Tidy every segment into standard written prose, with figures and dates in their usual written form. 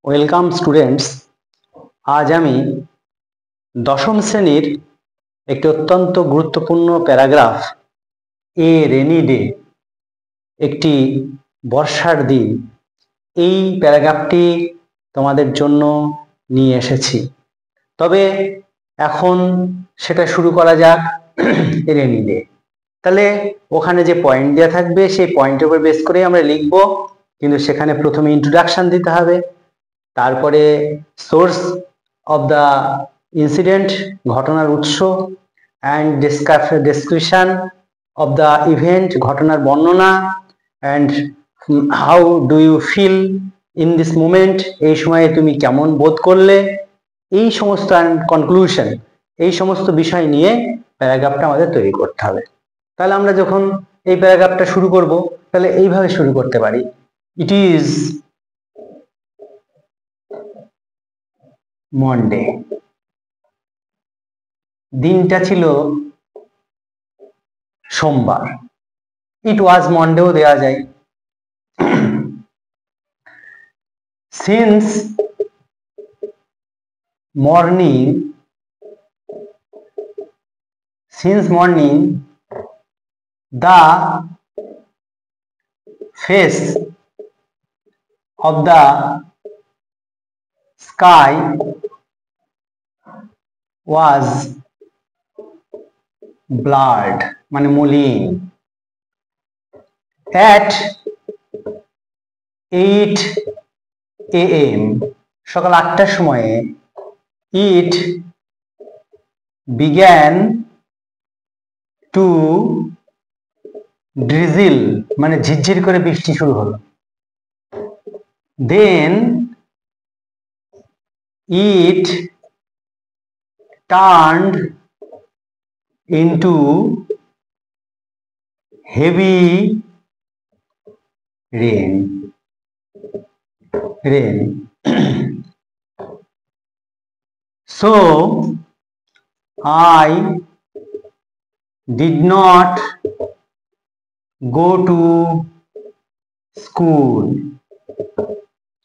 Welcome students. আজ আমি দশম শ্রেণীর একটি অত্যন্ত গুরুত্বপূর্ণ প্যারাগ্রাফ এ রেনি ডে, একটি বর্ষার দিন, এই প্যারাগ্রাফটি তোমাদের জন্য নিয়ে এসেছি। তবে এখন সেটা শুরু করা যাক। এ রেনি ডে, তাহলে ওখানে যে পয়েন্ট দেওয়া থাকবে সেই পয়েন্টের উপর বেস করে আমরা লিখবো, কিন্তু সেখানে প্রথমে ইন্ট্রোডাকশন দিতে হবে, তারপরে সোর্স অফ দ্য ইনসিডেন্ট, ঘটনার উৎস, and description of the event, ঘটনার বর্ণনা, and how do you feel in this moment, এই সময়ে তুমি কেমন বোধ করলে, এই সমস্ত কনক্লুশন, এই সমস্ত বিষয় নিয়ে প্যারাগ্রাফটা আমাদের তৈরি করতে হবে। তাহলে আমরা যখন এই প্যারাগ্রাফটা শুরু করব, তাহলে এইভাবে শুরু করতে পারি। ইট ইজ মন্ডে, দিনটা ছিল সোমবার। ইট ওয়াজ মন্ডেও দেওয়া যায়। Since morning the face of the sky was blurred, মানে মলিন। at 8 AM, সকাল 8টার সময়ে, it began to drizzle, মানে ঝিরঝির করে বৃষ্টি শুরু হলো। then it turned into heavy rain. So I did not go to school,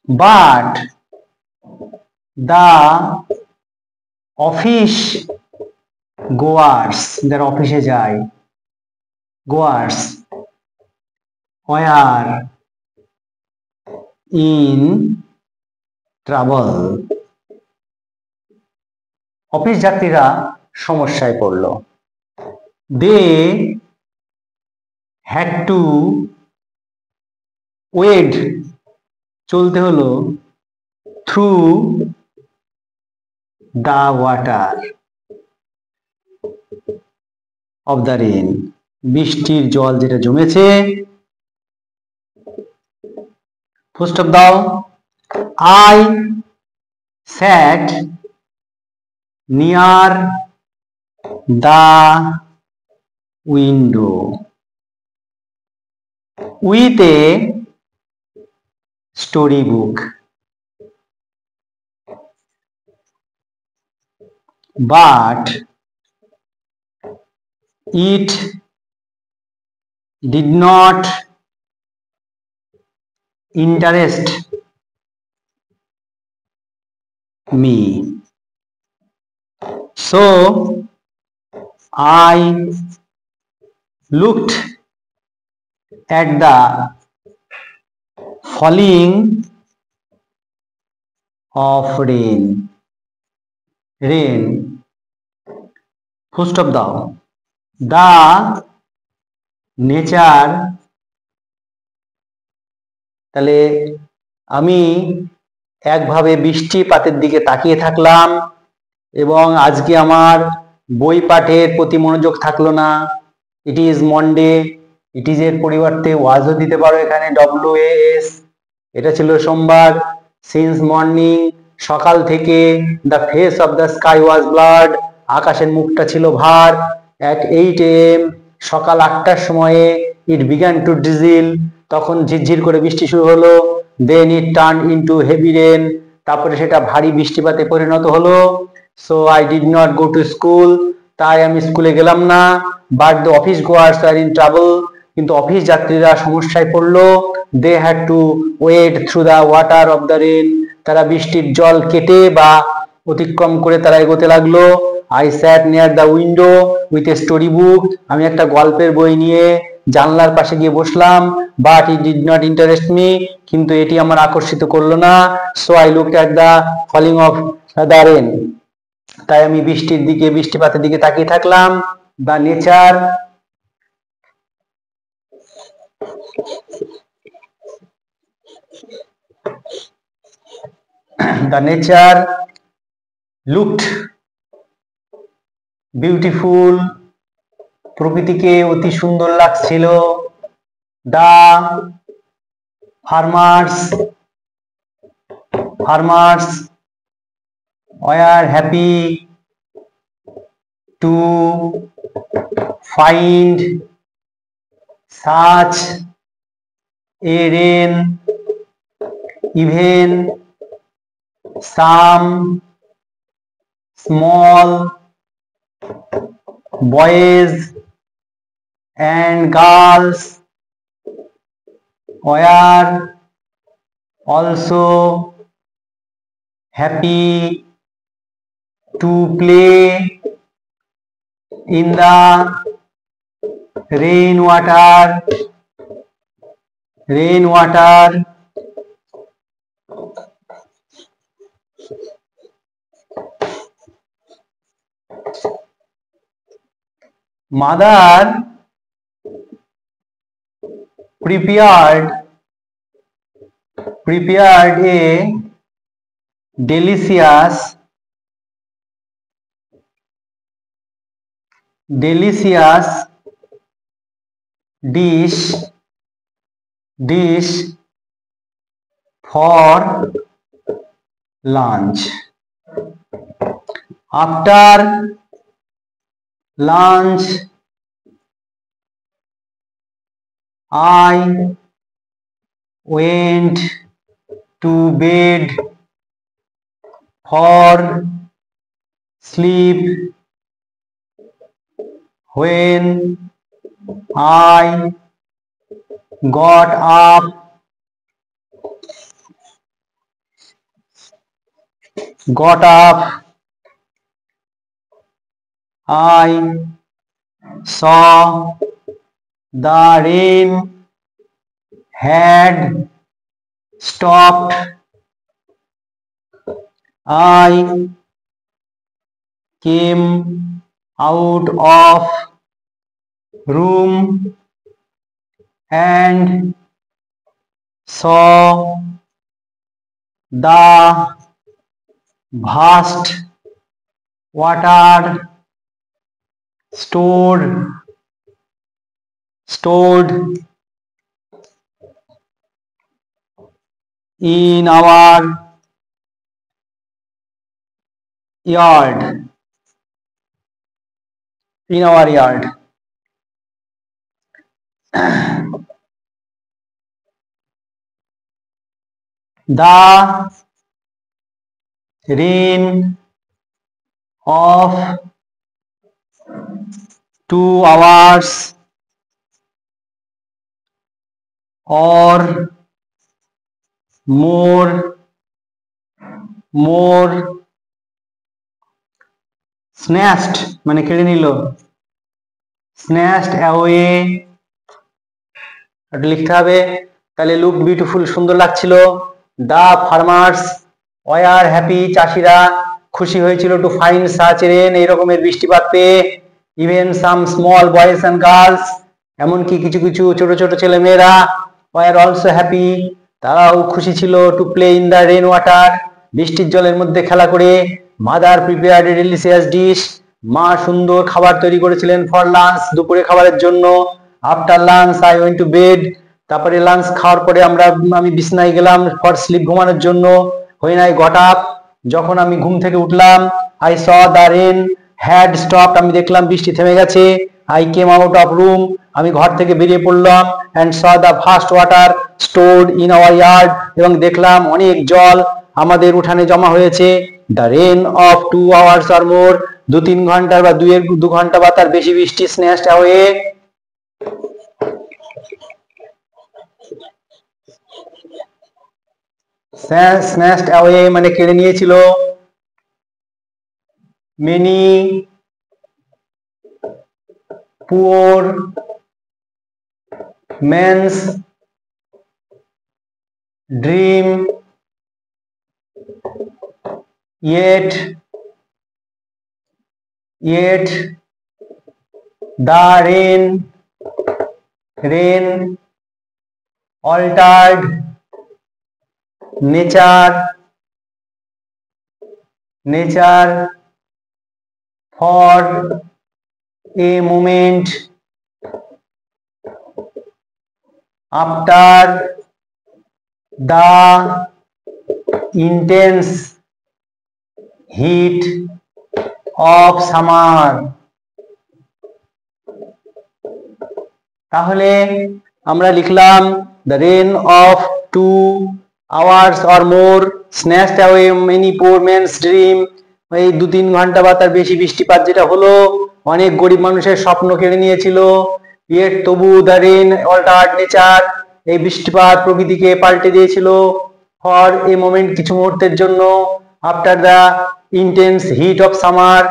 but the office goers, যারা অফিসে যায়, goers were in trouble. Office যাত্রীরা সমস্যায় পড়ল। they had to wade, চলতে হলো, through the water of the rain, বৃষ্টির জল যেটা জমেছে। ফুল স্টপ দাও। I sat near the window with a storybook, but it did not interest me, so I looked at the falling of rain. Full stop দাও। the nature, তাহলে আমি একভাবে বৃষ্টিপাতের দিকে তাকিয়ে থাকলাম এবং আজকে আমার বই পাঠের প্রতি মনোযোগ থাকলো না। It is Monday, it is এর পরিবর্তে ওয়াজও দিতে পারো এখানে, WAS। এটা ছিল সোমবার। সিন্স মর্নিং, সকাল থেকে, the face of the sky was blurred, আকাশের মুখটা ছিল ভার। at 8 AM, সকাল 8টার সময়ে, ইট বিগান টু ড্রিজিল, তখন ঝিরঝির করে বৃষ্টি শুরু হলো। Then it turn into heavy rain, তারপরে সেটা ভারী বৃষ্টিপাতে পরিণত হলো। So I did not go to school, তাই আমি স্কুলে গেলাম না। But the office goers are in trouble, কিন্তু অফিস যাত্রীরা সমস্যায় পড়লো। They had to wade through the water of the rain, তারা বৃষ্টির জল কেটে বা অতিক্রম করে তারা এগোতে লাগলো। I sat near the window with a story book, আমি একটা গল্পের বই নিয়ে জানলার পাশে গিয়ে বসলাম। But it did not interest me, কিন্তু এটি আমার আকর্ষিত করলো না। So I looked at the falling of the rain, তাই আমি বৃষ্টির দিকে, বৃষ্টিপাতের দিকে তাকিয়ে থাকলাম। The nature the nature looked beautiful, প্রকৃতিকে অতি সুন্দর লাগছিল। the farmers were happy to find such a rain, even some small boys and girls were also happy to play in the rainwater. Mother prepared a delicious dish for lunch. After lunch, I went to bed for sleep. When I got up, I saw the rain had stopped. I came out of room and saw the vast water stored in our yard. The rain of 2 hours or more snatched মানে কেড়ে নিল, snatched away, এটা লিখতে হবে। তাহলে look beautiful, সুন্দর লাগছিল। দা farmers were happy, চাষিরা খুশি হয়েছিল। টু ফাইন্ড সাচ রেন, এই রকমের বৃষ্টিপাত পেয়ে। Even some small boys and girls, এমনকি কিছু কিছু ছোট ছোট ছেলে মেয়েরা ওয়ার অলসো হ্যাপি, তারাও খুশি ছিল। To play in the rain water, বৃষ্টির জলের মধ্যে খেলা করে। Mother prepared a delicious dish, মা সুন্দর খাবার তৈরি করেছিলেন। ফর লাঞ্চ, দুপুরে খাবারের জন্য। After lunch I went to bed, তারপরে লাঞ্চ খাওয়ার পরে আমি বিছানায় গেলাম। ফর স্লিপ, ঘুমানোর জন্য। হোয়েন আই গট আপ, যখন আমি ঘুম থেকে উঠলাম। I saw the rain had stopped, আমি দেখলাম বৃষ্টি থেমে গেছে। I came out of room, আমি ঘর থেকে বেরিয়ে পড়লাম। And saw the vast water stored in our yard, এবং দেখলাম অনেক জল আমাদের উঠানে জমা হয়েছে। The rain of 2 hours or more, 2-3 ঘন্টার বা 2 ঘন্টা বা তার বেশি বৃষ্টি স্ন্যাচড অ্যাওয়ে স্ন্যাচড অ্যাওয়ে মানে কেড়ে নিয়েছিল। Many poor men's dream yet the rain altered nature for a moment after the intense heat of summer। তাহলে আমরা লিখলাম the rain of 2 hours or more snatched away many poor men's dream। এই 2-3 ঘন্টা বা তার বেশি বৃষ্টিপাত যেটা হলো অনেক গরিব মানুষের স্বপ্ন কেড়ে নিয়েছিল। yet তবু the rain altered nature এই বৃষ্টিপাত প্রকৃতিকে পাল্টে দিয়েছিল। for a moment কিছু মুহূর্তের জন্য after the intense heat of summer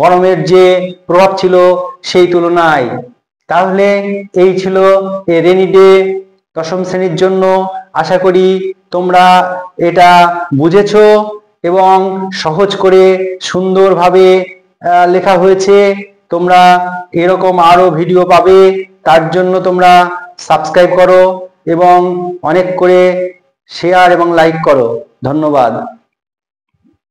গরমের যে প্রভাব ছিল সেই তুলনায়। তাহলে এই ছিল এ রেনি ডে দশম শ্রেণীর জন্য। আশা করি তোমরা এটা বুঝেছো এবং সহজ করে সুন্দরভাবে লেখা হয়েছে। তোমরা এরকম আরো ভিডিও পাবে, তার জন্য তোমরা সাবস্ক্রাইব করো এবং অনেক করে শেয়ার এবং লাইক করো। ধন্যবাদ।